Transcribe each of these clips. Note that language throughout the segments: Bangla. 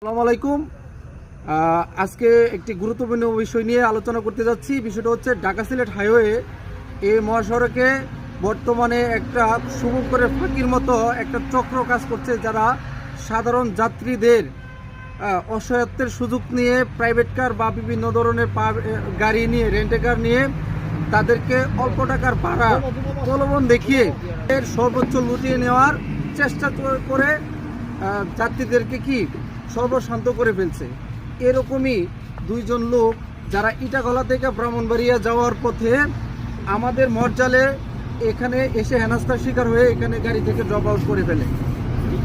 আসসালামু আলাইকুম। আজকে একটি গুরুত্বপূর্ণ বিষয় নিয়ে আলোচনা করতে যাচ্ছি। বিষয়টা হচ্ছে ঢাকা সিলেট হাইওয়ে এই মহাসড়কে বর্তমানে একটা শুভঙ্করের ফাঁকির মতো একটা চক্র কাজ করছে, যারা সাধারণ যাত্রীদের অসহায়ত্বের সুযোগ নিয়ে প্রাইভেট কার বা বিভিন্ন ধরনের গাড়ি নিয়ে রেন্টে কার নিয়ে তাদেরকে অল্প টাকার ভাড়া প্রলোভন দেখিয়ে এর সর্বোচ্চ লুটিয়ে নেওয়ার চেষ্টা করে যাত্রীদেরকে সর্বশান্ত করে ফেলছে। এরকমই দুইজন লোক যারা ইটাখলা থেকে ব্রাহ্মণবাড়িয়া যাওয়ার পথে আমাদের মর্যালে এখানে এসে হেনস্থার শিকার হয়ে এখানে গাড়ি থেকে ড্রপ আউট করে ফেলে।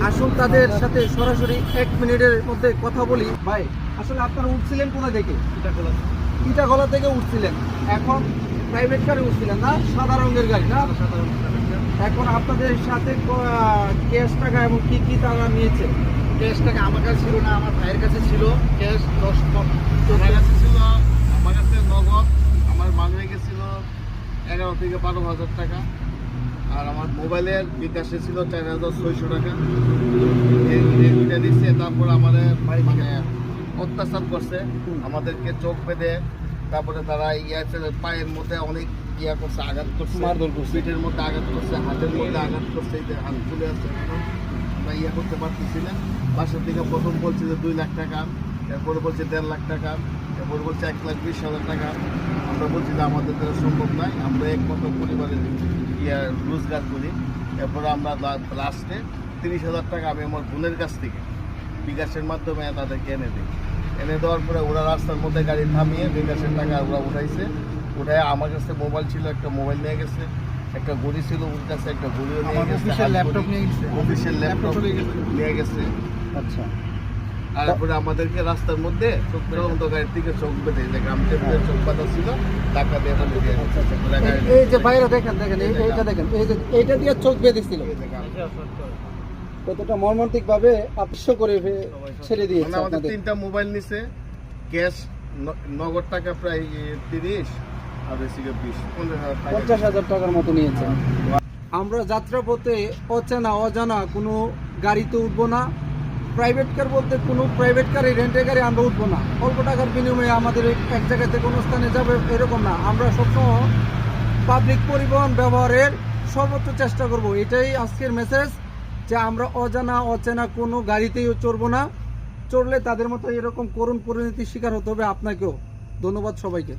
আসুন তাদের সাথে সরাসরি 1 মিনিটের মধ্যে কথা বলি। ভাই, আসলে আপনারা উঠছিলেন কোথা থেকে? ইটাখলা থেকে উঠছিলেন, এখন প্রাইভেট কারে উঠছিলেন না? সাদা রঙের গাড়ি না? এখন আপনাদের সাথে ক্যাশ টাকা এবং কি টাকা নিয়েছে? ক্যাশ টাকা আমার কাছে ছিল না, আমার ভাইয়ের কাছে ছিল ক্যাশ 10 আমার কাছে ছিল। আমার কাছে নগদ আমার মানিব্যাগে ছিল 11 থেকে 12,000 টাকা, আর আমার মোবাইলের বিকাশে ছিল 4,600 টাকা। এইটা দিচ্ছে। তারপর আমাদের মানে অত্যাচার করছে, আমাদেরকে চোখ বেঁধে, তারপরে তারা পায়ের মধ্যে অনেক করছে, আঘাত করছে, মারধর করছে, পিঠের মধ্যে আঘাত করছে, হাতের মধ্যে আঘাত করছে। হাত তুলে আসছে, আমরা করতে পারতেছি না। বাসার থেকে প্রথম বলছে যে 2 লাখ টাকা, এরপরে বলছে 1.5 লাখ টাকা, এরপরে বলছে 1,20,000 টাকা। আমরা বলছি যে আমাদের দ্বারা সম্ভব নয়, আমরা একমাত্র পরিবারের রোজগার করি। এরপরে আমরা লাস্টে 30,000 টাকা আমি আমার বোনের কাছ থেকে বিকাশের মাধ্যমে তাদেরকে এনে দিই। এনে দেওয়ার পরে ওরা রাস্তার মধ্যে গাড়ি থামিয়ে বিকাশের টাকা ওরা উঠাইছে। উঠায় আমার কাছে মোবাইল ছিল, একটা মোবাইল নিয়ে গেছে, একটা ঘড়ি ছিল ওর কাছে, একটা ঘড়িও নিয়ে গেছে, ল্যাপটপ নিয়ে গেছে, অফিসিয়াল ল্যাপটপ নিয়ে গেছে। আচ্ছা, তারপরে আমাদেরকে রাস্তার মধ্যে চলন্ত গাড়ির দিকে চোখ বেঁধে, যে গ্রাম থেকে চোখ বাঁধা ছিল, টাকা দিয়ে এই যে বাইরে দেখেন এইটা দেখেন, এই যে এইটা দিয়ে চোখ বেঁধেছিল, কতটা মর্মান্তিক ভাবে আপস করে ছেড়ে দিয়েছে। আমাদের 3টা মোবাইল নিছে, ক্যাশ নগদ টাকা প্রায় 30 আর বেশিকে 50,000 টাকার মতো নিয়েছে। আমরা যাত্রাপথে অজানা কোনো গাড়িতে উঠবো না। প্রাইভেট কার বলতে কোনো প্রাইভেট গাড়ি, রেন্টের গাড়ি আমরা উঠবো না। অল্প টাকার বিনিময়ে আমাদের এক জায়গা থেকে কোনো স্থানে যাবে এরকম না। আমরা সবসময় পাবলিক পরিবহন ব্যবহারের সর্বোচ্চ চেষ্টা করব। এটাই আজকের মেসেজ, যে আমরা অচেনা কোনো গাড়িতেই চড়বো না। চড়লে তাদের মতো এরকম করুণ পরিণতির শিকার হতে হবে আপনাকেও। ধন্যবাদ সবাইকে।